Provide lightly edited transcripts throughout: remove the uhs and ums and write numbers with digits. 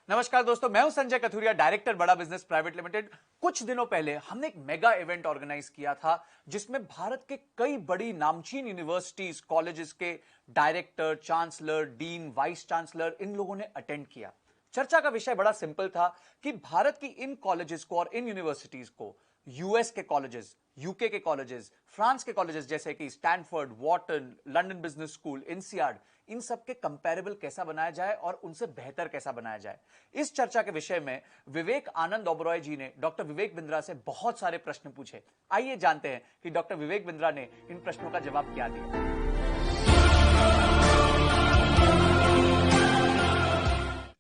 नमस्कार दोस्तों, मैं हूं संजय कथुरिया, डायरेक्टर बड़ा बिजनेस प्राइवेट लिमिटेड। कुछ दिनों पहले हमने एक मेगा इवेंट ऑर्गेनाइज किया था जिसमें भारत के कई बड़ी नामचीन यूनिवर्सिटीज, कॉलेजेस के director, chancellor, dean, vice chancellor, इन लोगों ने अटेंड किया। चर्चा का विषय बड़ा सिंपल था कि भारत की इन कॉलेजेस को और इन यूनिवर्सिटीज को यूएस के कॉलेजेस, यूके के कॉलेजेस, फ्रांस के कॉलेजेस जैसे कि Stanford, Wharton, London business school, INSEAD, इन सब के कंपैरेबल कैसा बनाया जाए और उनसे बेहतर कैसा बनाया जाए। इस चर्चा के विषय में विवेक आनंद ओबरॉय जी ने डॉक्टर विवेक बिंद्रा से बहुत सारे प्रश्न पूछे। आइए जानते हैं कि डॉक्टर विवेक बिंद्रा ने इन प्रश्नों का जवाब क्या दिया।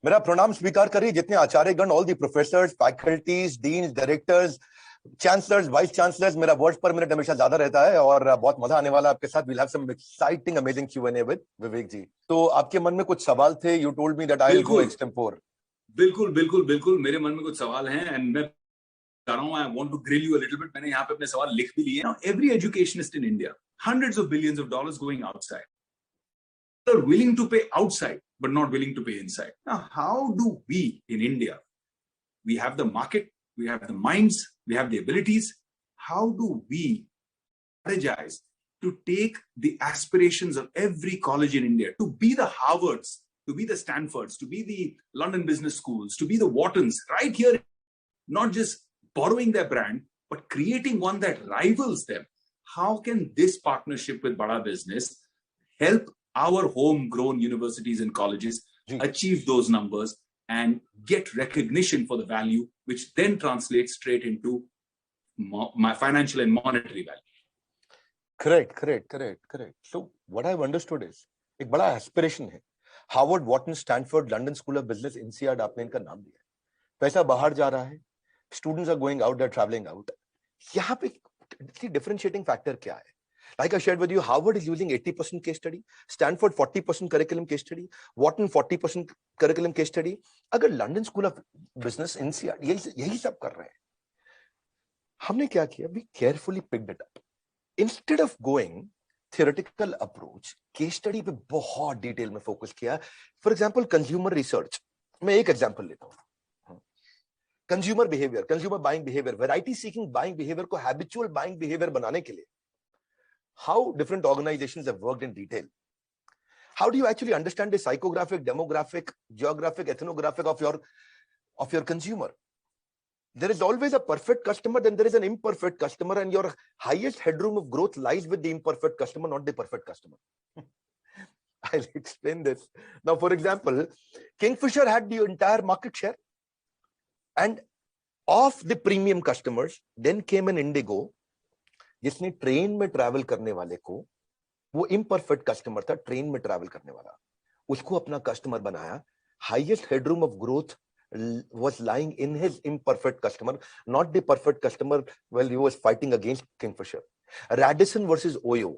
मेरा प्रणाम स्वीकार करिए जितने आचार्यगण, all the professors, faculties, deans, directors, chancellors, vice chancellors. मेरा वर्ड पर मिनट हमेशा ज्यादा रहता है और बहुत मजा आने वाला आपके साथ। We'll have some exciting amazing Q&A with Vivek ji. तो आपके मन में कुछ सवाल थे। You told me that I will go extempore. बिल्कुल बिल्कुल बिल्कुल, मेरे मन में कुछ सवाल हैं एंड मैं बता रहा हूं, I want to grill you a little bit. मैंने यहाँ पे अपने सवाल लिख भी लिए हैं। Every educationist in India, hundreds of billions of dollars going outside, are willing to pay outside but not willing to pay inside. Now how do we in India, we have the market, we have the minds, we have the abilities, how do we strategize to take the aspirations of every college in India to be the Harvards, to be the Stanfords, to be the London business schools, to be the Whartons right here, not just borrowing their brand but creating one that rivals them? How can this partnership with Bada Business help our homegrown universities and colleges achieve those numbers and get recognition for the value, which then translates straight into my financial and monetary value? Correct. So what I've understood is एक बड़ा aspiration है। Harvard, Wharton, Stanford, London school of business, INSEAD, आपने इनका नाम दिया है। पैसा बाहर जा रहा है, students are going out, they are travelling out. यहाँ पे डिफरेंशिएटिंग फैक्टर क्या है? Like I shared with you, Harvard is using 80% case study, Stanford 40% curriculum case study, Wharton 40% curriculum case study. अगर लंदन स्कूल ऑफ बिजनेस, इंसियाड यही सब कर रहे हैं, हमने क्या किया? We carefully picked it up. Instead of going theoretical approach, case study पे बहुत डिटेल में फोकस किया। फॉर एग्जाम्पल कंज्यूमर रिसर्च, मैं एक एग्जाम्पल लेता हूँ। Consumer behaviour, consumer buying behaviour, variety seeking buying behaviour को हैबिचुअल बाइंग बिहेवियर बनाने के लिए how different organizations have worked in detail. How do you actually understand the psychographic, demographic, geographic, ethnographic of your consumer? There is always a perfect customer, then there is an imperfect customer, and your highest headroom of growth lies with the imperfect customer, not the perfect customer. I'll explain this. Now, for example, Kingfisher had the entire market share, and of the premium customers, then came an Indigo, जिसने train में travel करने वाले को, वो imperfect customer था, train में travel करने वाला, उसको अपना कस्टमर बनाया। Highest headroom of growth was lying in his imperfect customer, not the perfect customer. Well, he was fighting against Kingfisher. Radisson versus Oyo.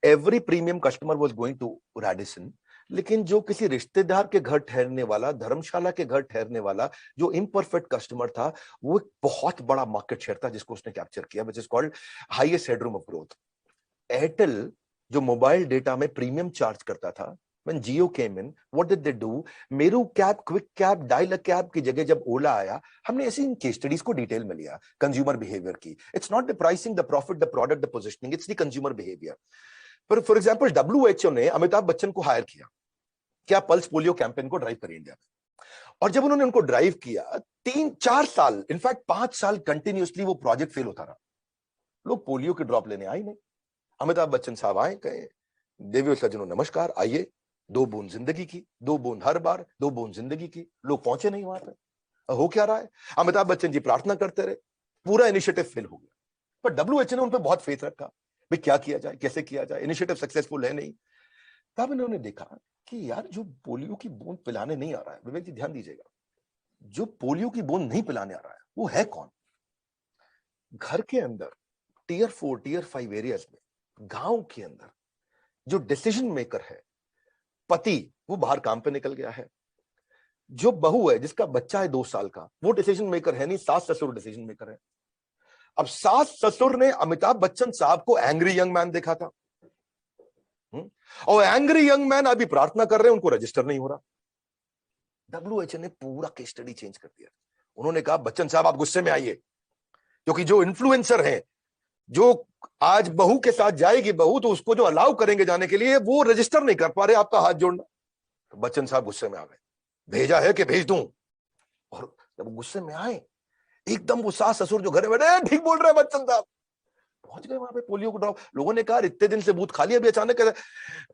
Every premium customer was going to Radisson, लेकिन जो किसी रिश्तेदार के घर ठहरने वाला, धर्मशाला के घर ठहरने वाला जो इम्परफेक्ट कस्टमर था, वो एक बहुत बड़ा मार्केट शेयर था जिसको उसने कैप्चर किया, which is called highest headroom of growth. Airtel जो मोबाइल डेटा में प्रीमियम चार्ज करता था, when Jio came in, what did they do? Meru cab, quick cab, dial a cab की जगह जब ओला आया, हमने ऐसी इन केस स्टडीज को डिटेल में लिया कंज्यूमर बिहेवियर की। It's not the pricing, the profit, the product, the positioning, it's the consumer behaviour. For example, WHO ने अमिताभ बच्चन को हायर किया क्या पल्स पोलियो कैंपेन को ड्राइव करें इंडिया में। और जब उन्होंने उनको ड्राइव किया, 3-4 साल, इनफैक्ट 5 साल कंटिन्यूसली वो प्रोजेक्ट फेल होता रहा। लोग पोलियो की ड्रॉप लेने आए नहीं। अमिताभ बच्चन साहब आए, कहे देवियों सज्जनों नमस्कार, आइए, 2 बूंद जिंदगी की, 2 बूंद हर बार, 2 बूंद जिंदगी की। लोग पहुंचे नहीं वहां पे। हो क्या रहा है? अमिताभ बच्चन जी प्रार्थना करते रहे, पूरा इनिशिएटिव फेल हो गया। पर WHO ने उन पर बहुत फेथ रखा, भाई क्या किया जाए, कैसे किया जाए, इनिशिएटिव सक्सेसफुल है नहीं। तब इन्होंने देखा कि यार जो पोलियो की बूंद पिलाने नहीं आ रहा है, विवेक जी ध्यान दीजिएगा, जो पोलियो की बूंद नहीं पिलाने आ रहा है वो है कौन? घर के अंदर टियर 4, टियर 5 एरियाज में, गांव के अंदर जो डिसीजन मेकर है, पति वो बाहर काम पे निकल गया है, जो बहू है जिसका बच्चा है 2 साल का, वो डिसीजन मेकर है नहीं, सास ससुर डिसीजन मेकर है। अब सास ससुर ने अमिताभ बच्चन साहब को एंग्री यंग मैन देखा था, और एंग्री यंग मैन अभी प्रार्थना कर रहे हैं, उनको रजिस्टर नहीं हो रहा। WH ने पूरा केस स्टडी चेंज कर दिया। उन्होंने कहा बच्चन साहब आप गुस्से में आइए, क्योंकि जो इन्फ्लुएंसर हैं, जो आज बहू के साथ जाएगी बहू, तो उसको जो अलाउ करेंगे जाने के लिए, वो रजिस्टर नहीं कर पा रहे आपका हाथ जोड़ना। तो बच्चन साहब गुस्से में आ गए, भेजा है कि भेज दूं? और जब गुस्से में आए, एकदम वो सास ससुर जो घर में बैठे, ठीक बोल रहे हैं बच्चन साहब, पहुंच गए वहां पे पोलियो को ड्रॉप। लोगों ने कहा इतने दिन से बूथ खाली, अभी अचानक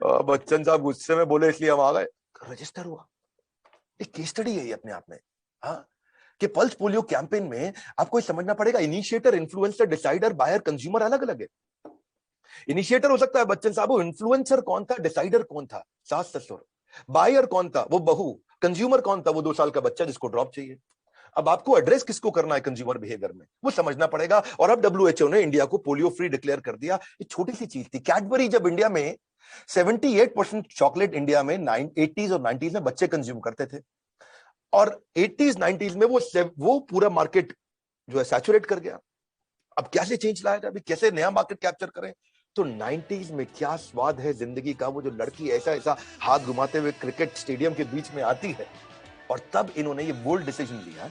बच्चन साहब गुस्से में बोले इसलिए हम आ गए। रजिस्टर हुआ। एक केस स्टडी है ये अपने आप में। हाँ, कि पल्स पोलियो कैंपेन में आपको ये समझना पड़ेगा, initiator, influencer, decider, buyer, consumer अलग अलग है। इनिशिएटर हो सकता है बच्चन साहब, वो इन्फ्लुएंसर कौन था, डिसाइडर कौन था, सास ससुर। बायर कौन था, वो बहू। कंज्यूमर कौन था, वो 2 साल का बच्चा जिसको ड्रॉप चाहिए। अब आपको एड्रेस किसको करना है कंज्यूमर बिहेवियर में, वो समझना पड़ेगा। और अब WHO ने इंडिया को पोलियो फ्री डिक्लेयर कर दिया। ये छोटी सी चीज थी। कैडबरी जब इंडिया में 78% चॉकलेट इंडिया में 80s और 90s में बच्चे कंज्यूम करते थे, और 80s 90s में वो पूरा मार्केट जो है सैचुरेट कर गया। अब कैसे चेंज लाया जाए, अभी कैसे नया मार्केट कैप्चर करें? तो 90s में क्या स्वाद है जिंदगी का, वो जो लड़की ऐसा ऐसा हाथ घुमाते हुए क्रिकेट स्टेडियम के बीच में आती है। और तब इन्होंने ये बोल्ड डिसीजन लिया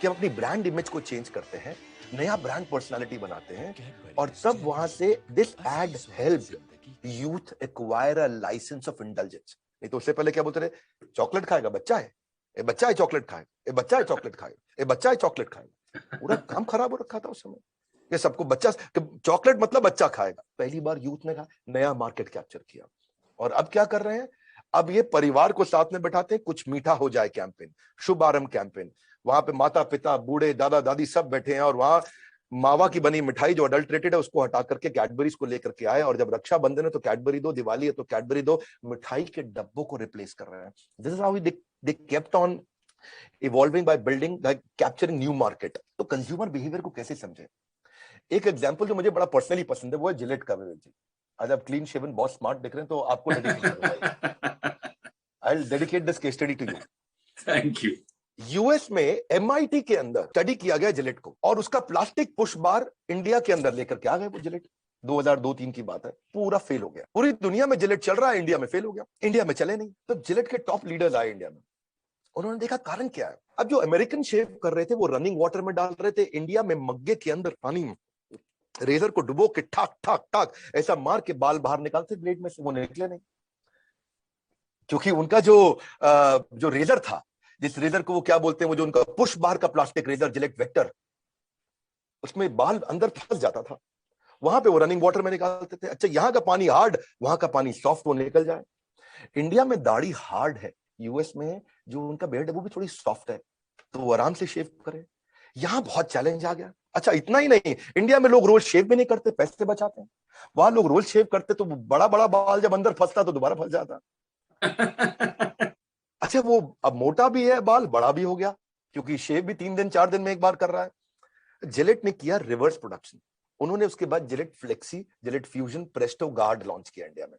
कि हम अपनी ब्रांड इमेज को चेंज करते हैं, नया ब्रांड पर्सनालिटी बनाते हैं। और तब वहां से this ad helped youth acquire a licence of intelligence. नहीं तो उससे पहले क्या बोलते रहे, चॉकलेट खाएगा बच्चा है, ए बच्चा है चॉकलेट खाएगा, ए बच्चा है चॉकलेट खाएगा, ए बच्चा है चॉकलेट खाएगा। पूरा काम खराब हो रखा था उस समय, ये सबको बच्चा, चॉकलेट मतलब बच्चा खाएगा। पहली बार यूथ ने कहा, नया मार्केट कैप्चर किया। और अब क्या कर रहे हैं, अब ये परिवार को साथ में बैठाते हैं, कुछ मीठा हो जाए कैंपेन, शुभारंभ कैंपेन। वहां पे माता पिता, बूढ़े, दादा दादी सब बैठे हैं, और वहां मावा की बनी मिठाई जो अडल्ट्रेटेड है उसको हटा करके कैडबरीज को लेकर के आए। और जब रक्षाबंधन है तो कैडबरी दो, दिवाली है तो कैडबरी दो, मिठाई के डब्बों को रिप्लेस कर रहे हैं। This is how they kept on evolving by building, like capturing new market. तो कंज्यूमर बिहेवियर को कैसे समझे? एक एग्जांपल जो मुझे बड़ा पर्सनली पसंद है वो है जिलेट का। विवेक जी, आज आप क्लीन शेवन, बहुत स्मार्ट दिख रहे हैं, तो आपको डेडिकेट करूंगा। I will dedicate this case study to you. Thank you. US में MIT के अंदर स्टडी किया गया जिलेट को, और उसका प्लास्टिक पुश बार इंडिया के अंदर लेकर के आ गए वो जिलेट। 2002-3 की बात है। पूरा फेल हो गया। पूरी दुनिया में जिलेट चल रहा है, इंडिया में फेल हो गया। इंडिया में चले नहीं। तो जिलेट के टॉप लीडर्स आए इंडिया में, उन्होंने देखा कारण क्या है। अब जो अमेरिकन शेव कर रहे थे वो रनिंग वाटर में डाल रहे थे, इंडिया में मग्गे के अंदर पानी में रेजर को डुबो के ठाक ठाक ठाक ऐसा मार के बाल बाहर निकालते ब्लेड में से, वो निकले नहीं। क्योंकि उनका जो रेजर था, जिस रेजर को वो क्या बोलते हैं, वो जो उनका पुश बार का प्लास्टिक रेजर जिलेट वेक्टर, उसमें बाल अंदर फंस जाता था। वहां पे वो रनिंग वाटर में निकालते थे। अच्छा, यहाँ का पानी हार्ड, वहां का पानी सॉफ्ट, वो निकल जाए। इंडिया में दाढ़ी हार्ड है, यूएस में जो उनका बेल्ट है वो भी थोड़ी सॉफ्ट है, तो वो आराम से शेव करे। यहां बहुत चैलेंज आ गया। अच्छा, इतना ही नहीं, इंडिया में लोग रोज शेव भी नहीं करते, पैसे बचाते हैं। वहां लोग रोज शेव करते तो बड़ा बड़ा बाल जब अंदर फंसता तो दोबारा फंस जाता। अच्छा, वो अब मोटा भी है बाल, बड़ा भी हो गया, क्योंकि शेव भी 3 दिन 4 दिन में एक बार कर रहा है। जिलेट ने किया रिवर्स प्रोडक्शन। उन्होंने उसके बाद Gillette flexi, Gillette fusion, Presto guard launch किया इंडिया में,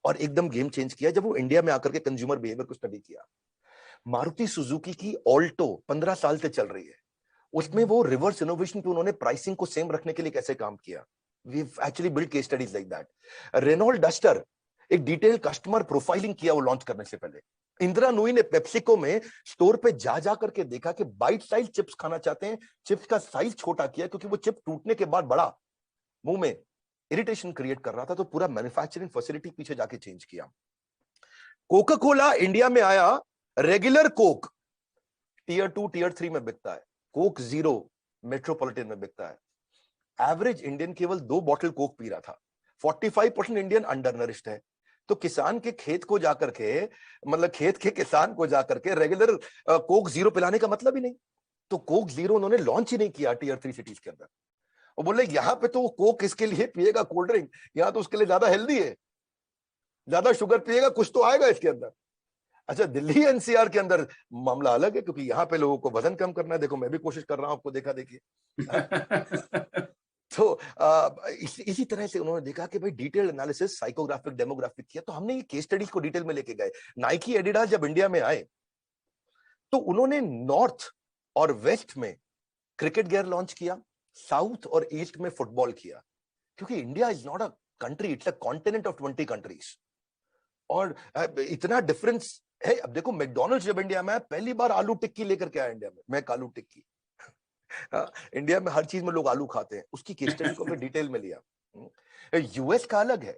और एकदम गेम चेंज किया जब वो इंडिया में आकर के कंज्यूमर बिहेवियर को स्टडी किया। मारुति सुजुकी की ऑल्टो 15 साल से चल रही है, उसमें वो रिवर्स इनोवेशन पे उन्होंने प्राइसिंग को सेम रखने के लिए कैसे काम किया। We actually build case studies like that. Renault Duster, एक डिटेल कस्टमर प्रोफाइलिंग किया वो लॉन्च करने से पहले। इंदिरा नूई ने पेप्सिको में स्टोर पे जा करके देखा कि बाइट साइज चिप्स खाना चाहते हैं, चिप्स का साइज छोटा किया क्योंकि वो चिप टूटने के बाद बड़ा मुंह में इरिटेशन क्रिएट कर रहा था, तो पूरा मैन्युफैक्चरिंग फैसिलिटी पीछे जाके चेंज किया। कोका कोला इंडिया में आया, रेगुलर कोक टियर 2 टियर 3 में बिकता है, कोक जीरो मेट्रोपॉलिटन में बिकता है। एवरेज इंडियन केवल 2 बॉटल कोक पी रहा था। 45% इंडियन अंडर नरिश्ड है। तो किसान के खेत को जाकर के, मतलब खेत के किसान को जाकर के रेगुलर कोक जीरो पिलाने का मतलब ही नहीं। तो कोक जीरो उन्होंने लॉन्च ही नहीं किया टियर 3 सिटीज के अंदर। वो बोले यहां पे तो कोक किसके लिए पिएगा, कोल्ड ड्रिंक, यहां तो उसके लिए ज्यादा हेल्दी है, ज्यादा शुगर पिएगा कुछ तो आएगा इसके अंदर। अच्छा, दिल्ली NCR के अंदर मामला अलग है, क्योंकि यहाँ पे लोगों को वजन कम करना है। देखो, मैं भी कोशिश कर रहा हूं, आपको देखा देखिए। तो इसी तरह से उन्होंने देखा कि भाई डिटेल एनालिसिस, साइकोग्राफिक, डेमोग्राफिक किया। तो हमने ये केस स्टडीज को डिटेल में लेके गए। नाइकी, एडिडास जब इंडिया में आए तो उन्होंने नॉर्थ और वेस्ट में क्रिकेट गियर लॉन्च किया, साउथ और ईस्ट में फुटबॉल किया, क्योंकि India is not a country, it's a continent of 20 countries. और इतना डिफरेंस है। अब देखो मैकडोनल्ड्स जब इंडिया में आया, पहली बार आलू टिक्की लेकर के आया इंडिया में, मैक आलू टिक्की। हाँ, इंडिया में हर चीज में लोग आलू खाते हैं, उसकी केस स्टडी को हमने डिटेल में लिया। यूएस का अलग है।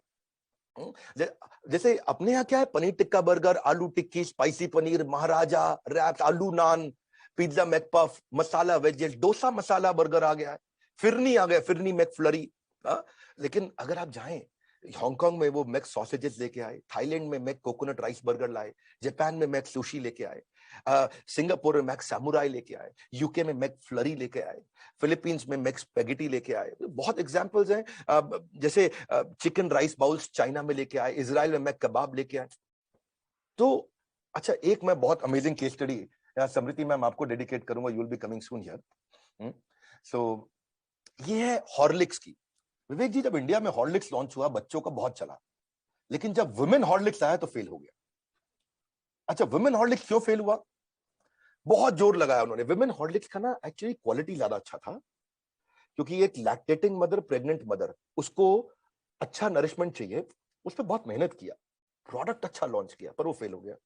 जैसे अपने यहाँ क्या है, पनीर टिक्का बर्गर, आलू टिक्की, स्पाइसी पनीर, महाराजा, रैप्स, आलू नान, पिज्जा मैकपफ, मसाला वेजेस, डोसा मसाला बर्गर आ गया है, फिरनी आ गया, फिरनी मैकफ्लरी। लेकिन अगर आप जाएं हांगकांग में, वो मैक सॉसेजेस लेके आए, थाईलैंड में मैक कोकोनट राइस बर्गर लाए, जापान में मैक सुशी लेके आए, सिंगापुर में मैक सामुराई लेके आए, यूके में मैक फ्लरी लेके आए, फिलीपींस में मैक स्पेगेटी लेके आए। बहुत एग्जांपल्स हैं। जैसे चिकन राइस बाउल्स चाइना में लेके आए, इजराइल में मैक कबाब लेके आए। तो अच्छा, एक मैं बहुत amazing case study Smriti ma'am आपको डेडिकेट करूंगा, you will be coming soon here. So ये है हॉर्लिक्स की। विवेक जी, जब इंडिया में हॉर्लिक्स लॉन्च हुआ बच्चों का बहुत चला, लेकिन जब वुमेन हॉर्लिक्स आया तो फेल हो गया। अच्छा, वुमेन हॉर्लिक्स क्यों फेल हुआ? बहुत जोर लगाया उन्होंने। वुमेन हॉर्लिक्स का ना एक्चुअली क्वालिटी ज्यादा अच्छा था, क्योंकि एक लैक्टेटिंग मदर, प्रेग्नेंट मदर, उसको अच्छा नरिशमेंट चाहिए, उस पर बहुत मेहनत किया, प्रोडक्ट अच्छा लॉन्च किया, पर वो फेल हो गया।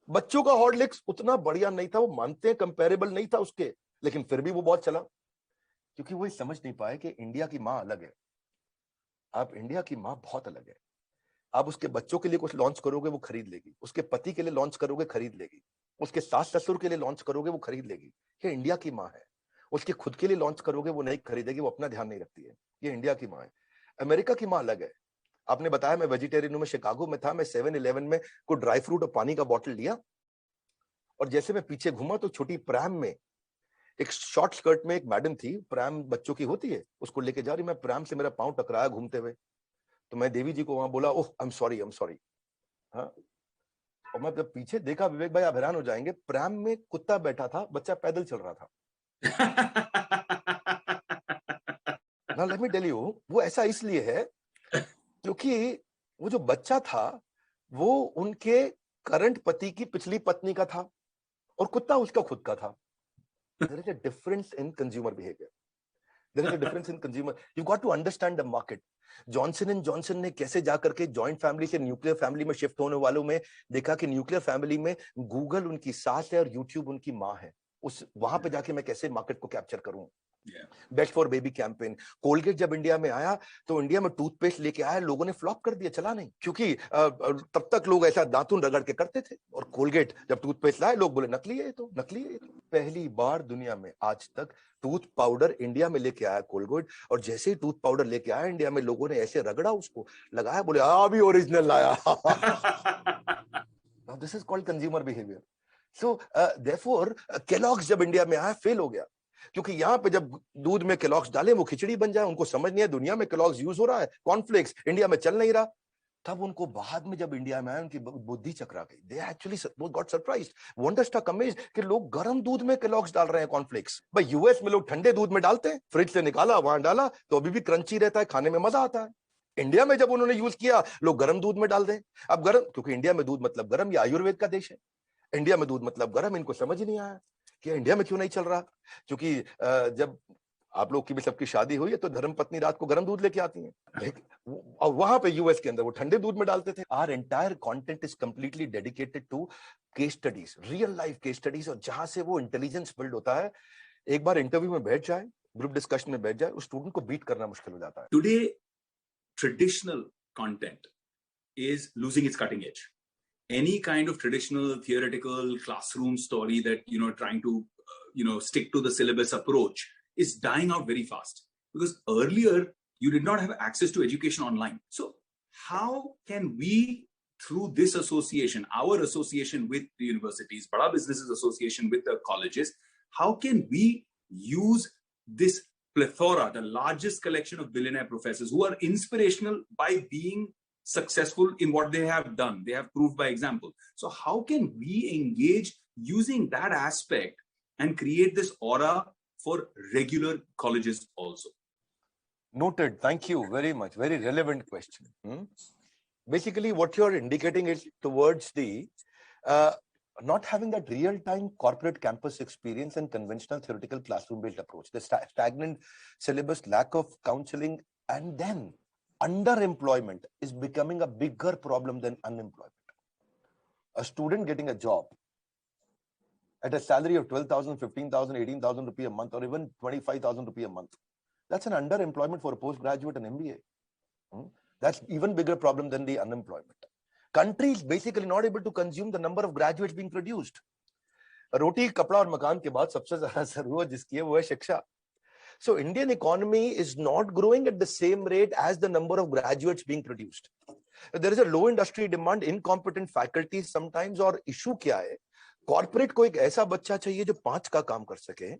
बच्चों का हॉर्लिक्स उतना बढ़िया नहीं था, वो मानते हैं कंपेरेबल नहीं था उसके, लेकिन फिर भी वो बहुत चला, क्योंकि वो समझ नहीं पाए कि इंडिया की मां अलग है। आप इंडिया की मां बहुत अलग है। आप उसके बच्चों के लिए कुछ लॉन्च करोगे वो खरीद लेगी, उसके पति के लिए लॉन्च करोगे खरीद लेगी, उसके सास ससुर के लिए लॉन्च करोगे वो खरीद लेगी। ये इंडिया की मां है। उसके खुद के लिए लॉन्च करोगे वो नहीं खरीदेगी, वो अपना ध्यान नहीं रखती है। ये इंडिया की मां है। अमेरिका की मां अलग है। आपने बताया मैं वेजिटेरियन हूं, मैं शिकागो में था, मैं 7-Eleven में कोई ड्राई फ्रूट और पानी का बॉटल लिया, और जैसे मैं पीछे घूमा तो छोटी प्रैम में, एक शॉर्ट स्कर्ट में एक मैडम थी, प्रैम बच्चों की होती है, उसको लेके जा रही, मैं प्रैम से मेरा पांव टकराया घूमते हुए, तो मैं देवी जी को वहां बोला, oh I am sorry, I am sorry. हाँ, और मैं जब पीछे देखा, विवेक भाई आप हैरान हो जाएंगे, प्रैम में कुत्ता बैठा था, बच्चा पैदल चल रहा था। ना लेट मी टेल यू, वो ऐसा इसलिए है क्योंकि वो जो बच्चा था वो उनके करंट पति की पिछली पत्नी का था, और कुत्ता उसका खुद का था। There is a difference in consumer behaviour. There is a difference in consumer, you got to understand the market. Johnson and Johnson ने कैसे जाकर के जॉइंट फैमिली से न्यूक्लियर फैमिली में शिफ्ट होने वालों में देखा कि न्यूक्लियर फैमिली में गूगल उनकी सास है और यूट्यूब उनकी मां है, उस वहां पे जाके मैं कैसे मार्केट को कैप्चर करूं। Best for baby campaign. Colgate जब इंडिया में आया तो इंडिया में टूथपेस्ट लेके आया, लोगों ने फ्लॉप कर दिया, चला नहीं, क्योंकि तब तक लोग ऐसा दांतुन रगड़ के करते थे, और कोलगेट जब टूथपेस्ट लाए लोग बोले नकली है, तो नकली है। पहली बार दुनिया में आज तक टूथ पाउडर इंडिया में लेके आया कोलगेट, और जैसे ही टूथ पाउडर लेके आया इंडिया में, लोगों ने ऐसे रगड़ा उसको, लगाया, बोले अभी ओरिजिनल लाया। This is called consumer behaviour. So therefore Kellogg's जब इंडिया में आया फेल हो गया, क्योंकि यहाँ पे जब दूध में केलॉग्स डाले वो खिचड़ी बन जाए, उनको समझ नहीं है दुनिया में केलॉग्स यूज हो रहा है, कॉर्नफ्लेक्स इंडिया में चल नहीं रहा। तब उनको बाद में जब इंडिया में आया उनकी बुद्धि चकरा गई, they actually got surprised, wonderstruck amazed कि लोग गर्म दूध में केलॉग्स डाल रहे हैं कॉर्नफ्लेक्स। भाई यूएस में लोग ठंडे दूध में डालते हैं, फ्रिज से निकाला वहां डाला तो अभी भी क्रंची रहता है, खाने में मजा आता है। इंडिया में जब उन्होंने यूज किया लोग गर्म दूध में डाल दें। अब गर्म, क्योंकि इंडिया में दूध मतलब गर्म, ये आयुर्वेद का देश है, इंडिया में दूध मतलब गर्म, इनको समझ ही नहीं आया कि इंडिया में क्यों नहीं चल रहा। क्योंकि जब आप लोग की भी सबकी शादी हुई है तो धर्म पत्नी रात को गर्म दूध लेके आती हैं, और वहां पे यूएस के अंदर वो ठंडे दूध में डालते थे। Our entire content is completely dedicated to case studies, real life case studies, और जहां से वो इंटेलिजेंस बिल्ड होता है। एक बार इंटरव्यू में बैठ जाए, ग्रुप डिस्कशन में बैठ जाए, उस स्टूडेंट को बीट करना मुश्किल हो जाता है। Today, traditional content is losing its cutting edge. Any kind of traditional theoretical classroom story that trying to stick to the syllabus approach is dying out very fast, because earlier you did not have access to education online. So how can we, through this association, our association with the universities, Bada Businesses Association with the colleges, how can we use this plethora, the largest collection of billionaire professors who are inspirational by being successful in what they have done, they have proved by example. So how can we engage using that aspect and create this aura for regular colleges also? Noted. Thank you very much. Very relevant question. Basically what you're indicating is towards the not having that real-time corporate campus experience and conventional theoretical classroom-based approach, the stagnant syllabus, lack of counseling, and then underemployment is becoming a bigger problem than unemployment. a student getting a job at a salary of 12,000, 15,000, 18,000 rupees a month, or even 25,000 rupees a month. That's an underemployment for a postgraduate and MBA. That's even bigger problem than the unemployment. Countries basically not able to consume the number of graduates being produced. रोटी कपड़ा और मकान के बाद सबसे ज्यादा जरूरत जिसकी है वो है शिक्षा. So Indian economy is not growing at the same rate as the number of graduates being produced. There is a low industry demand, incompetent faculty sometimes. और issue क्या है? Corporate को एक ऐसा बच्चा चाहिए जो 5 का काम कर सके,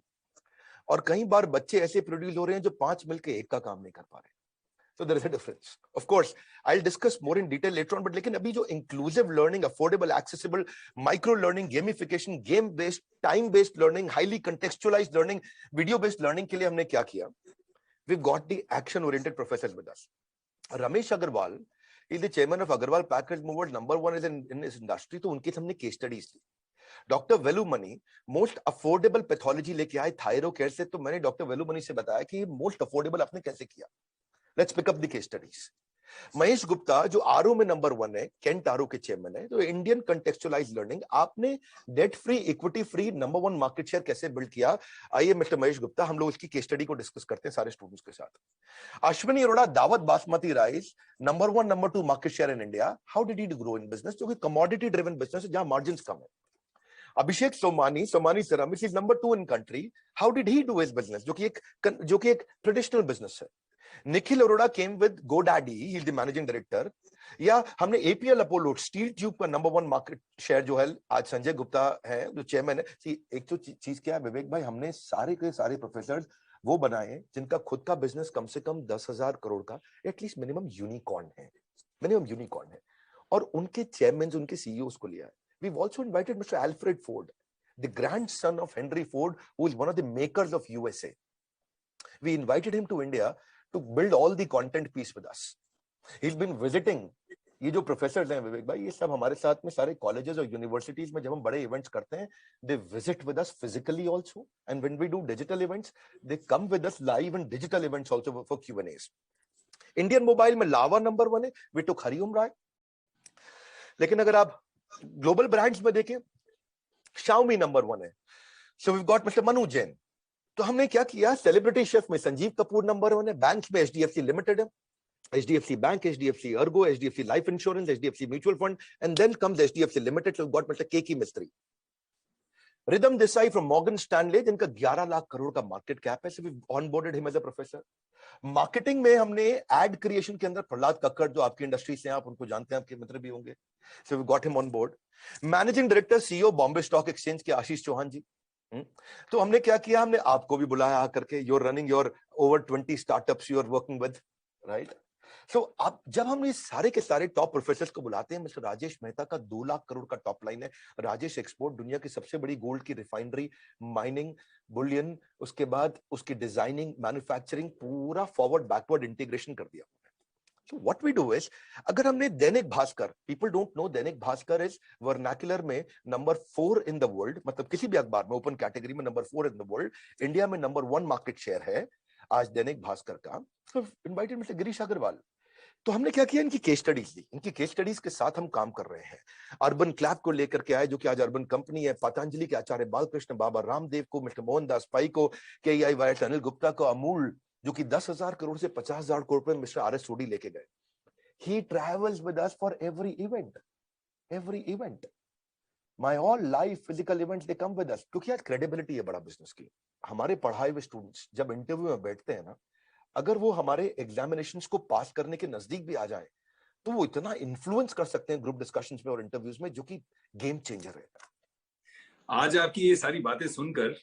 और कई बार बच्चे ऐसे प्रोड्यूस हो रहे हैं जो 5 मिलके 1 का काम नहीं कर पा रहे. So there is a difference. Of course, I'll discuss more in detail later on. But लेकिन अभी जो inclusive learning, affordable, accessible, micro learning, gamification, game-based, time-based learning, highly contextualized learning, video-based learning के लिए हमने क्या किया? We've got the action-oriented professors with us. Ramesh Agarwal is the chairman of Agarwal Package Movers. Number 1 is in this industry. तो उनके हमने case studies ली. Doctor Velumani most affordable pathology लेके आए थायरो केयर से. तो मैंने डॉक्टर वेलुमणि से बताया कि मोस्ट अफोर्डेबल आपने कैसे किया. Let's pick up the case studies. Mahesh Gupta जो आरओ में नंबर 1 है, केंट आरओ के चेयरमैन है. तो इंडियन कंटेक्चुअलाइज्ड लर्निंग, आपने debt free, equity free number 1 market share कैसे बिल्ड किया? आइए मिस्टर महेश गुप्ता, हम लोग इसकी केस स्टडी को डिस्कस करते हैं सारे स्टूडेंट्स के साथ. अश्विनी अरोड़ा, दावत basmati rice, number 1 number 2 market share in India. How did he grow in business, जो कि कमोडिटी ड्रिवन बिजनेस है जहां मार्जिन कम है. Abhishek Somani ceramics is number 2 in country. How did he do his business, जो कि एक ट्रेडिशनल बिजनेस है. Nikhil Arora came with GoDaddy, he is the managing director. या हमने एपीएल अपोलो स्टील ट्यूब का नंबर 1 मार्केट शेयर जो है, आज संजय गुप्ता है जो चेयरमैन है. एक तो चीज क्या है विवेक भाई, हमने सारे के सारे प्रोफेसर वो बनाए जिनका खुद का बिजनेस कम से कम 10,000 करोड़ का एटलीस्ट मिनिमम यूनिकॉर्न है, और उनके चेयरमैन, उनके सीईओस को लिया है. We've also invited Mr. Alfred Ford, the grandson of Henry Ford, who is one of the makers of USA. We invited him to India to build all the content piece with us. He's been visiting. ये जो professors हैं विवेक भाई, ये सब हमारे साथ में सारे कॉलेजेस और यूनिवर्सिटीज में जब हम बड़े इवेंट्स करते हैं, they visit with us physically also, and when we do digital events, they come with us live and digital events also for Q&As. Indian mobile में लावा नंबर 1 है, we took हरिओम राय. लेकिन अगर आप ग्लोबल ब्रांड्स में देखें, Xiaomi number 1 है. So we got mister Manu Jain. तो हमने क्या किया, सेलिब्रिटी शेफ में संजीव कपूर नंबर 1 है. बैंक्स में HDFC लिमिटेड है, HDFC bank, HDFC Ergo, HDFC life insurance, HDFC mutual fund, and then comes HDFC limited. So we got mister Keki Mistry. Ridham Desai from Morgan Stanley, जिनका 11 लाख करोड़ का मार्केट कैप है. So we onboarded him as a professor. Marketing में हमने add creation के अंदर प्रहलाद कक्कड़, जो आपकी industry से हैं, आप उनको जानते हैं, आपके मित्र भी होंगे. So we got him on board. Managing director CEO Bombay stock exchange के आशीष चौहान जी. तो हमने क्या किया, हमने आपको भी बुलाया आकर के. You are running your over 20 startups you are working with, right? So अब जब हम ये सारे के सारे टॉप प्रोफेसर्स को बुलाते हैं, मिस्टर राजेश मेहता का 2 लाख करोड़ का टॉप लाइन है. राजेश एक्सपोर्ट, दुनिया की सबसे बड़ी गोल्ड की रिफाइनरी, माइनिंग, बुलियन, उसके बाद उसकी डिजाइनिंग, मैन्युफैक्चरिंग, पूरा फॉरवर्ड बैकवर्ड इंटीग्रेशन कर दिया. So what we do is, अगर हमने Dainik Bhaskar, people don't know Dainik Bhaskar is vernacular में नंबर 4 in the world, मतलब किसी भी अखबार में ओपन कैटेगरी में number 4 in the world. India में नंबर 1 मार्केट शेयर है आज दैनिक भास्कर का. So invited mister Girish Agarwal. तो हमने क्या किया, इनकी केस स्टडीज ली. इनकी केस स्टडीज के साथ हम काम कर रहे हैं. अर्बन क्लैब को लेकर के आए, जो कि आज अर्बन कंपनी है. पतंजलि के आचार्य बालकृष्ण, बाबा रामदेव को, मिस्टर मोहनदास पाई को, KEI वायरस अनिल गुप्ता को, अमूल जो कि 10,000 करोड़ से 50,000 करोड़ पे मिस्टर RS सोडी लेके गए. He travels with us for every event. My all live physical events they come with us. क्योंकि यार क्रेडिबिलिटी है बड़ा बिजनेस की. हमारे पढ़ाए हुए स्टूडेंट्स जब इंटरव्यू में बैठते हैं ना, अगर वो हमारे एग्जामिनेशंस को पास करने के नजदीक भी आ जाए, तो वो इतना इन्फ्लुएंस कर सकते हैं ग्रुप डिस्कशंस में और इंटरव्यूज में, जो कि गेम चेंजर है. आज आपकी ये सारी बातें सुनकर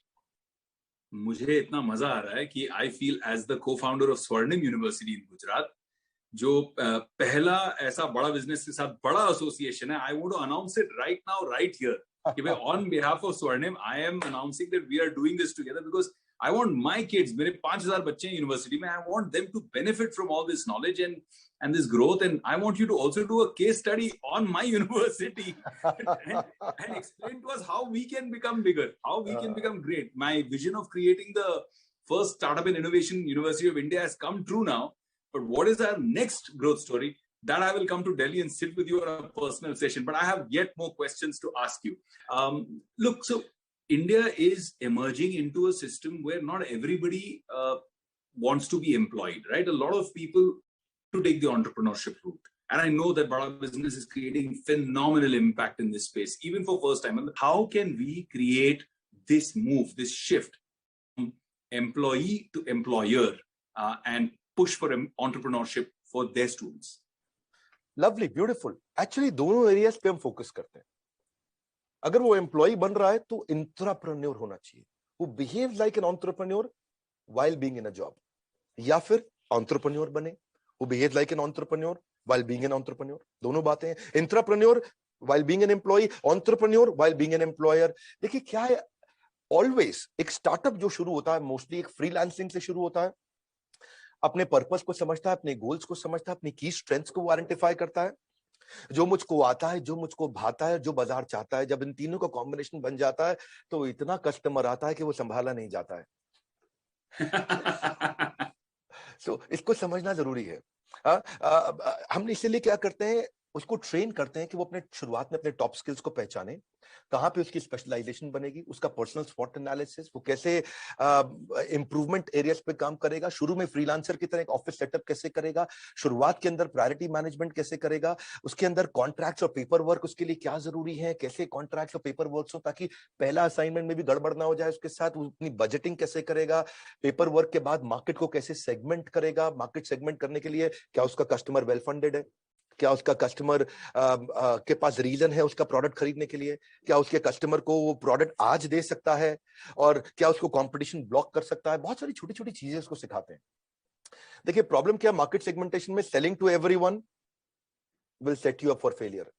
मुझे इतना मजा आ रहा है कि I feel as the co-founder of Swarnim university in Gujarat, जो पहला ऐसा बड़ा बिजनेस के साथ बड़ा एसोसिएशन है. I want to announce it right now, right here, कि भाई on behalf of Swarnim I am announcing that we are doing this together, because I want my kids, मेरे 5,000 बच्चे हैं यूनिवर्सिटी में, I want them to benefit from all this knowledge and this growth, and I want you to also do a case study on my university and explain to us how we can become bigger, how we can become great. My vision of creating the first startup and innovation university of India has come true now, but what is our next growth story? that I will come to Delhi and sit with you on a personal session. But I have yet more questions to ask you. Look, so India is emerging into a system where not everybody wants to be employed, right? A lot of people to take the entrepreneurship route. And I know that Bada Business is creating phenomenal impact in this space, even for first time. How can we create this move, this shift from employee to employer and push for entrepreneurship for their students? Lovely, beautiful. Actually दोनों areas पे हम focus करते हैं. अगर वो employ बन रहा है तो एंटरप्रेन्योर होना चाहिए, वो behave like an entrepreneur while being in a job, या फिर एंटरप्रेन्योर बने, वो behave like an entrepreneur while being an entrepreneur. दोनों बातें हैं. Entrepreneur while being an employee, entrepreneur while being an employer. देखिए क्या है, ऑलवेज एक स्टार्टअप जो शुरू होता है मोस्टली एक फ्रीलांसिंग से शुरू होता है. अपने पर्पस को समझता है, अपने गोल्स को समझता है, अपनी की स्ट्रेंथ्स को आइडेंटिफाई करता है, जो मुझको आता है, जो मुझको भाता है, जो बाजार चाहता है. जब इन तीनों का कॉम्बिनेशन बन जाता है तो इतना कस्टमर आता है कि वो संभाला नहीं जाता है. सो इसको समझना जरूरी है. हम इसीलिए क्या करते हैं, उसको ट्रेन करते हैं कि वो अपने शुरुआत में अपने टॉप स्किल्स को पहचाने, कहां पे उसकी स्पेशलाइजेशन बनेगी, उसका पर्सनल स्वॉट एनालिसिस, वो कैसे इंप्रूवमेंट एरियाज पे काम करेगा, शुरू में फ्रीलांसर की तरह एक ऑफिस सेटअप कैसे करेगा, शुरुआत के अंदर प्रायोरिटी मैनेजमेंट कैसे करेगा, उसके अंदर कॉन्ट्रैक्ट्स और पेपर वर्क उसके लिए क्या जरूरी है, कैसे कॉन्ट्रैक्ट्स और पेपर वर्क हो ताकि पहला असाइनमेंट में भी गड़बड़ ना हो जाए. उसके साथ वो अपनी बजटिंग कैसे करेगा, पेपर वर्क के बाद मार्केट को कैसे सेगमेंट करेगा, मार्केट सेगमेंट करने के लिए क्या उसका कस्टमर वेल फंडेड है, क्या उसका कस्टमर के पास रीजन है उसका प्रोडक्ट खरीदने के लिए, क्या उसके कस्टमर को वो प्रोडक्ट आज दे सकता है, और क्या उसको कंपटीशन ब्लॉक कर सकता है. बहुत सारी छोटी छोटी चीजें उसको सिखाते हैं. देखिए प्रॉब्लम क्या, मार्केट सेगमेंटेशन में selling to everyone will set you up for failure.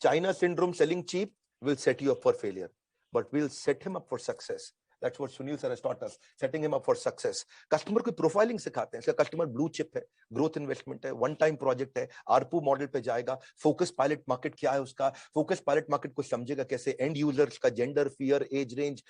China syndrome, selling cheap will set you up for failure, but will set him up for success. That's what Sunil sir has taught us, setting him up for success. Customer को profiling सिखाते हैं. इसका customer blue chip है, growth investment है, one time project है, ARPU model पे जाएगा. Focus pilot market क्या है उसका, फोकस पायलट मार्केट को समझेगा कैसे, एंड यूजर्स का जेंडर, फियर, एज रेंज,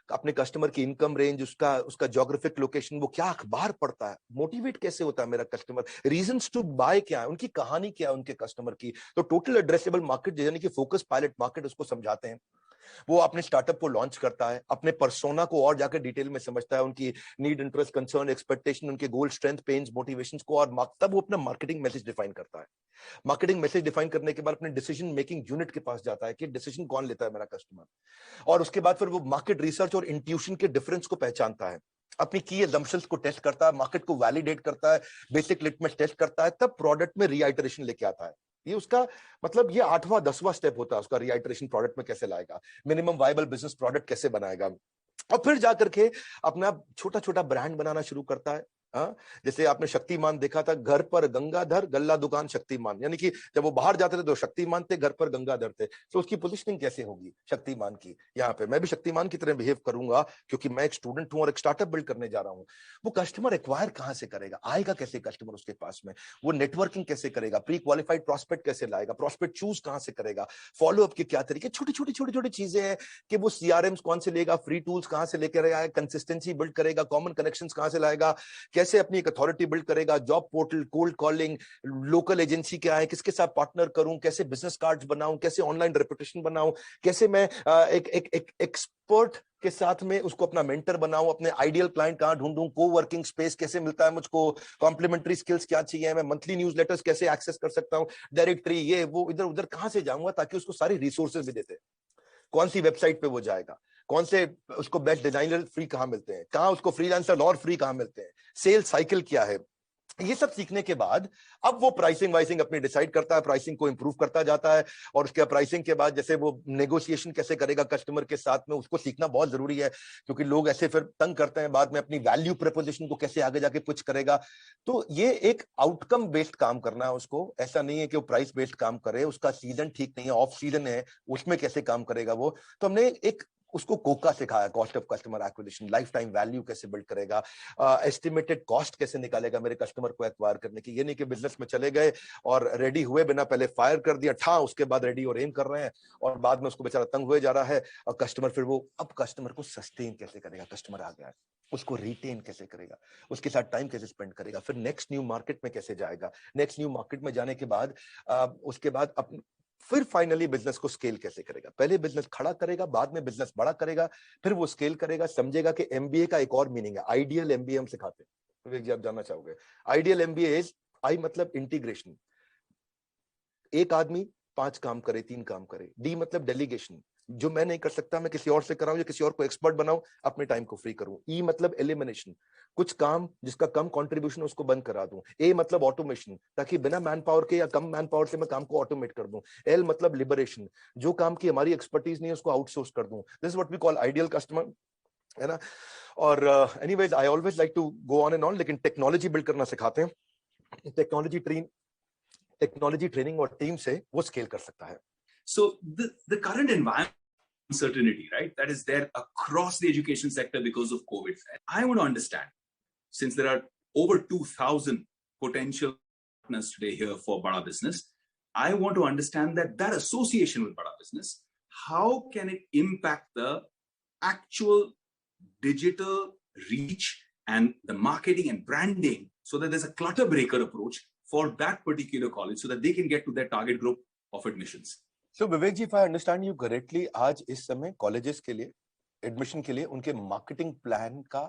अपने कस्टमर की इनकम रेंज, उसका ज्योग्राफिक लोकेशन, वो क्या अखबार पढ़ता है, मोटिवेट कैसे होता है मेरा कस्टमर, रीजंस टू बाय क्या है, उनकी कहानी क्या है उनके कस्टमर की. तो टोटल एड्रेसेबल मार्केट यानी कि फोकस पायलट मार्केट उसको समझाते हैं. वो अपने स्टार्टअप को लॉन्च करता है, अपने पर्सोना को और जाकर डिटेल में समझता है, उनकी नीड, इंटरेस्ट, कंसर्न, एक्सपेक्टेशन, उनके गोल, स्ट्रेंथ, पेन्स, मोटिवेशंस को, और तब वो अपना मार्केटिंग मैसेज डिफाइन करता है. मार्केटिंग मैसेज डिफाइन करने के बाद अपने डिसीजन मेकिंग यूनिट के पास जाता है कि डिसीजन कौन लेता है मेरा कस्टमर, और उसके बाद फिर वो मार्केट रिसर्च और इंट्यूशन के डिफरेंस को पहचानता है, अपनी की असम्पशंस को टेस्ट करता है, मार्केट को वैलिडेट करता है, बेसिक लिटमस टेस्ट करता है, तब प्रोडक्ट में रीआइटरेशन लेके आता है. ये उसका मतलब ये 8वां 10वां स्टेप होता है उसका. रीआइटरेशन प्रोडक्ट में कैसे लाएगा, मिनिमम वायबल बिजनेस प्रोडक्ट कैसे बनाएगा, और फिर जाकर के अपना छोटा छोटा ब्रांड बनाना शुरू करता है. जैसे आपने शक्तिमान देखा था, घर पर गंगाधर, गल्ला दुकान शक्तिमान, यानी कि जब वो बाहर जाते थे तो शक्तिमान थे, घर पर गंगाधर थे. तो उसकी पोजीशनिंग कैसे होगी शक्तिमान की, यहाँ पे मैं भी शक्तिमान की तरह बिहेव करूंगा क्योंकि मैं एक स्टूडेंट हूं और एक स्टार्टअप बिल्ड करने जा रहा हूं. वो कस्टमर एक्वायर कहां से करेगा, आएगा कैसे कस्टमर उसके पास में, वो नेटवर्किंग कैसे करेगा, प्री क्वालिफाइड प्रॉस्पेक्ट कैसे लाएगा, प्रॉस्पेक्ट चूज कहां से करेगा, फॉलोअप के क्या तरीके, छोटी छोटी छोटी छोटी चीजें हैं कि वो सीआरएम्स कौन से लेगा, फ्री टूल्स कहां से लेकर आएगा, कंसिस्टेंसी बिल्ड करेगा, कॉमन कनेक्शंस कहां से लाएगा, कैसे अपनी एक अथॉरिटी बिल्ड करेगा, job portal, cold calling, local agency क्या है, किसके साथ पार्टनर करूं, कैसे बिजनेस कार्ड्स बनाऊं, कैसे ऑनलाइन रेपुटेशन बनाऊं, कैसे मैं एक एक्सपर्ट के साथ में उसको अपना मेंटर बनाऊं, अपने आइडियल क्लाइंट कहां ढूंढूं, को वर्किंग स्पेस कैसे मिलता है मुझको, कॉम्प्लीमेंट्री स्किल्स क्या चाहिए, मैं मंथली न्यूज़लेटर्स कैसे एक्सेस कर सकता हूं, डायरेक्टरी, ये वो इधर उधर कहां से जाऊंगा ताकि उसको सारी रिसोर्सेज भी देते, कौन सी वेबसाइट पे वो जाएगा, कौन से उसको बेस्ट डिजाइनर फ्री कहां मिलते हैं, कहां उसको फ्रीलांसर और फ्री कहां मिलते हैं, सेल्स साइकिल क्या है. ये सब सीखने के बाद अब वो प्राइसिंग वाइसिंग अपनी डिसाइड करता है, प्राइसिंग को इंप्रूव करता जाता है, और उसके प्राइसिंग के बाद जैसे वो नेगोशिएशन कैसे करेगा कस्टमर के साथ में, उसको सीखना बहुत जरूरी है क्योंकि लोग ऐसे फिर तंग करते हैं बाद में, अपनी वैल्यू प्रपोजिशन को कैसे आगे जाके पिच करेगा. तो ये एक आउटकम बेस्ड काम करना है उसको, ऐसा नहीं है कि वो प्राइस बेस्ड काम करे, उसका सीजन ठीक नहीं है, ऑफ सीजन है, उसमें कैसे काम करेगा वो. तो हमने एक उसको कोका सिखाया, cost of customer acquisition, life time value कैसे बिल्ड करेगा, एस्टिमेटेड कॉस्ट कैसे निकालेगा मेरे कस्टमर को एक्वायर करने की. ये नहीं कि बिजनेस में चले गए और रेडी हुए बिना पहले फायर कर दिया ठा, उसके बाद रेडी और एम कर रहे हैं और बाद में उसको बेचारा तंग हुए जा रहा है, और कस्टमर फिर वो अब कस्टमर को सस्टेन कैसे करेगा, कस्टमर आ गया है उसको रिटेन कैसे करेगा, उसके साथ टाइम कैसे स्पेंड करेगा, फिर नेक्स्ट न्यू मार्केट में कैसे जाएगा, नेक्स्ट न्यू मार्केट में जाने के बाद उसके बाद फिर फाइनली बिजनेस को स्केल कैसे करेगा। पहले बिजनेस खड़ा करेगा, बाद में बिजनेस बड़ा करेगा, फिर वो स्केल करेगा। समझेगा कि एमबीए का एक और मीनिंग है, आइडियल एमबीए हम सिखाते हैं। विवेक जी आप जानना चाहोगे, आइडियल एमबीए इज, आई मतलब इंटीग्रेशन, एक आदमी 5 काम करे, 3 काम करे। डी मतलब डेलीगेशन, जो मैं नहीं कर सकता मैं किसी और से कराऊं या किसी और को एक्सपर्ट बनाऊं, अपने टाइम को फ्री करूं। ई मतलब एलिमिनेशन, कुछ काम जिसका कम कंट्रीब्यूशन उसको बंद करा दूं। ए मतलब ऑटोमेशन, ताकि बिना मैन पावर के या कम मैन पावर से मैं काम को ऑटोमेट कर दूं। एल मतलब लिबरेशन, जो काम की हमारी एक्सपर्टीज नहीं है उसको आउटसोर्स कर दूं। This is what we call ideal customer, है ना। और anyways I always like to go on and on, लेकिन टेक्नोलॉजी बिल्ड करना सिखाते हैं। टेक्नोलॉजी ट्रेनिंग और टीम से वो स्केल कर सकता है। So the current environment uncertainty, right, that is there across the education sector because of COVID. I want to understand, since there are over 2,000 potential partners today here for Bada Business, I want to understand that association with Bada Business, how can it impact the actual digital reach and the marketing and branding, so that there's a clutter breaker approach for that particular college so that they can get to their target group of admissions. So Vivek ji, if I understand you correctly, आज इस समय colleges के लिए admission के लिए उनके marketing plan का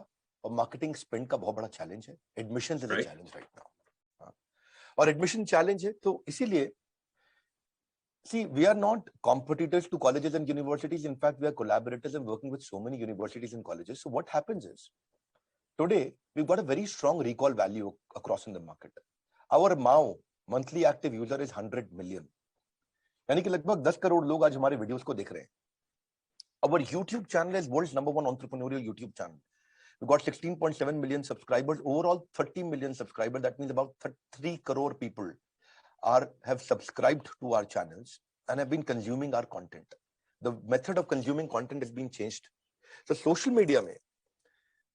और मार्केटिंग स्पेंड का बहुत बड़ा चैलेंज है। Admission is a challenge right now, और एडमिशन चैलेंज है तो इसीलिए see we are not competitors to colleges and universities. In fact, we are collaborators and working with so many universities and colleges. So what happens is today we've got a very strong recall value across in the market. Our MAU, monthly active user, is 100 million. यानी कि लगभग 10 करोड़ लोग आज हमारे videos को देख रहे हैं। Our YouTube channel is world's #1 entrepreneurial YouTube channel. We've got 16.7 million subscribers, overall 30 million subscribers. That means about 3 crore people have subscribed to our channels and have been consuming our content. The method of consuming content has been changed. So social media mein,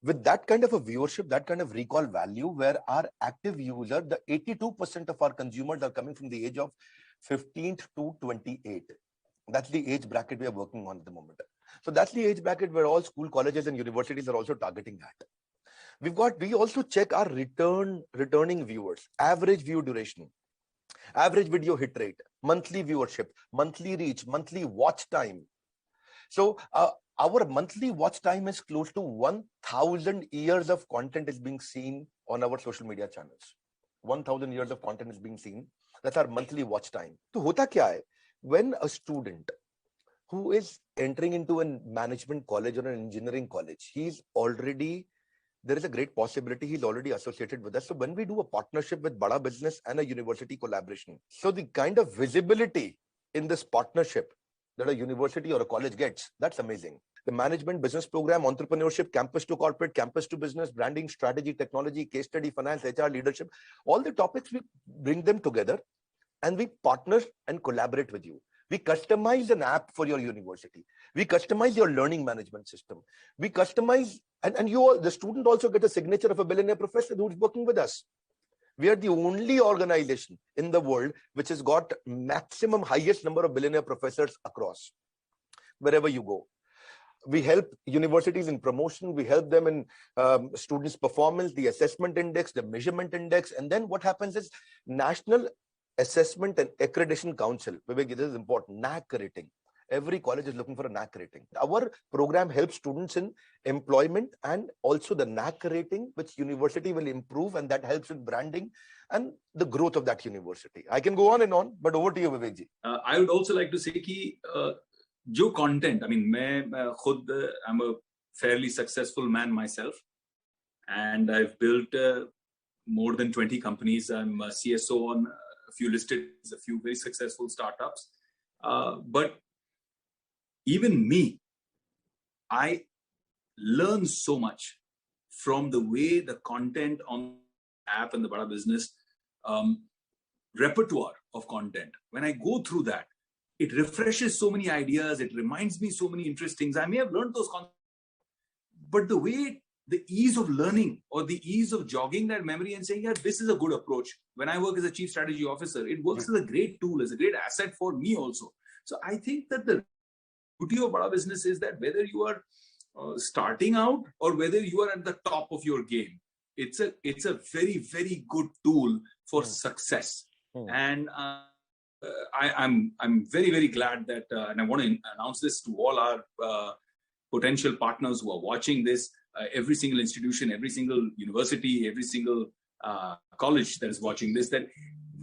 with that kind of a viewership, that kind of recall value, where our active user, the 82% of our consumers are coming from the age of 15 to 28. That's the age bracket we are working on at the moment. So that's the age bracket where all school, colleges and universities are also targeting at. We also check our returning viewers, average view duration, average video hit rate, monthly viewership, monthly reach, monthly watch time. So our monthly watch time is close to 1,000 years of content is being seen on our social media channels. 1,000 years of content is being seen. That's our monthly watch time. So hota kya hai? When a student who is entering into a management college or an engineering college, there is a great possibility he's already associated with us. So when we do a partnership with Bada Business and a university collaboration, so the kind of visibility in this partnership that a university or a college gets, that's amazing. The management business program, entrepreneurship, campus to corporate, campus to business, branding, strategy, technology, case study, finance, HR, leadership, all the topics, we bring them together and we partner and collaborate with you. We customize an app for your university. We customize your learning management system. We customize, and the student also gets a signature of a billionaire professor who's working with us. We are the only organization in the world which has got maximum highest number of billionaire professors across wherever you go. We help universities in promotion. We help them in students' performance, the assessment index, the measurement index. And then what happens is National Assessment and Accreditation Council. Vivek, this is important. NAC rating. Every college is looking for a NAC rating. Our program helps students in employment and also the NAC rating, which university will improve, and that helps with branding and the growth of that university. I can go on and on, but over to you, Vivek ji. I would also like to say कि जो content, I mean, I'm a fairly successful man myself, and I've built more than 20 companies. I'm a CSO on a few listed, a few very successful startups. But even me, I learn so much from the way the content on the app and the Bada Business repertoire of content. When I go through that, it refreshes so many ideas. It reminds me so many interesting things. I may have learned those concepts, but the ease of learning or the ease of jogging that memory and saying, yeah, this is a good approach. When I work as a chief strategy officer, it works as a great tool, as a great asset for me also. So I think that the beauty of Bada Business is that whether you are starting out or whether you are at the top of your game, it's a very, very good tool for success. And I'm very, very glad that, and I want to announce this to all our potential partners who are watching this, every single institution, every single university, every single college that is watching this, that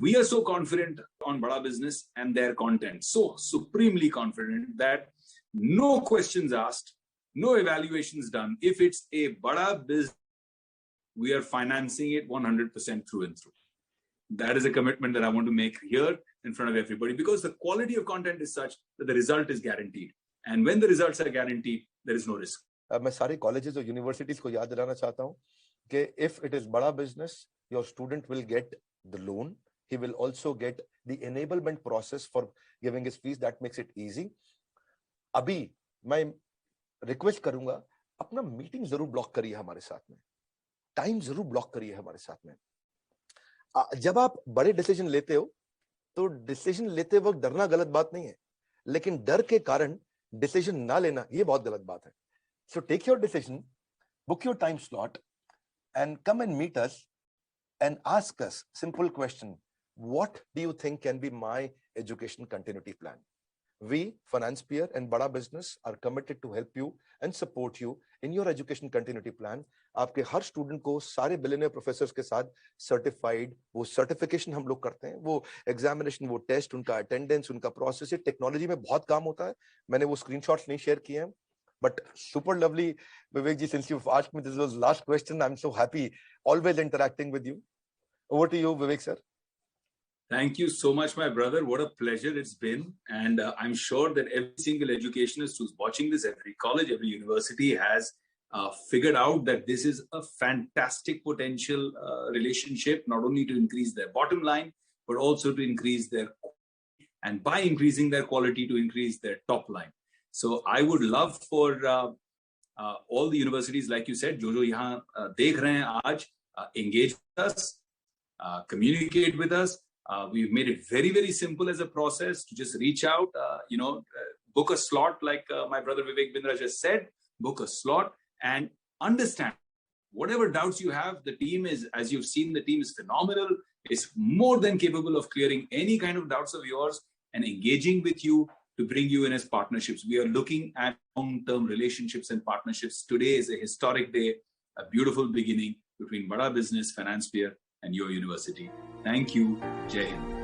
we are so confident on Bada Business and their content, so supremely confident that no questions asked, no evaluations done. If it's a Bada Business, we are financing it 100% through and through. That is a commitment that I want to make here in front of everybody, because the quality of content is such that the result is guaranteed. And when the results are guaranteed, there is no risk. मैं सारे colleges और universities को याद दिलाना चाहता हूँ कि if it is Bada Business, your student will get the loan. He will also get the enablement process for giving his fees. That makes it easy. अभी मैं रिक्वेस्ट करूंगा, अपना मीटिंग जरूर ब्लॉक करिए हमारे साथ में, टाइम जरूर ब्लॉक करिए हमारे साथ में. जब आप बड़े डिसीजन लेते हो तो डिसीजन लेते वक्त डरना गलत बात नहीं है, लेकिन डर के कारण डिसीजन ना लेना ये बहुत गलत बात है. So take your decision, book your time slot and come and meet us and ask us simple question, what do you think can be my education continuity plan. We, Financepeer and Bada Business, are committed to help you and support you in your education continuity plan. आपके हर student को सारे billionaire professors के साथ certified, वो certification हम लोग करते हैं, वो एग्जामिनेशन, वो टेस्ट, उनका अटेंडेंस, उनका प्रोसेस, ये टेक्नोलॉजी में बहुत काम होता है. मैंने वो स्क्रीनशॉट्स नहीं शेयर किए हैं, but super lovely Vivek ji, since you asked me this was last question, I am so happy always interacting with you. Over to you Vivek sir. Thank you so much, my brother. What a pleasure it's been. And I'm sure that every single educationist who's watching this, every college, every university has figured out that this is a fantastic potential relationship, not only to increase their bottom line, but also to increase their, and by increasing their quality, to increase their top line. So I would love for all the universities, like you said, जो यहाँ देख रहे हैं आज, engage with us, communicate with us. We've made it very, very simple as a process to just reach out, book a slot, like my brother Vivek Bindra just said, book a slot and understand whatever doubts you have. The team is, as you've seen, the team is phenomenal. It's more than capable of clearing any kind of doubts of yours and engaging with you to bring you in as partnerships. We are looking at long-term relationships and partnerships. Today is a historic day, a beautiful beginning between Bada Business, Financepeer, and your university. Thank you. Jai Hind.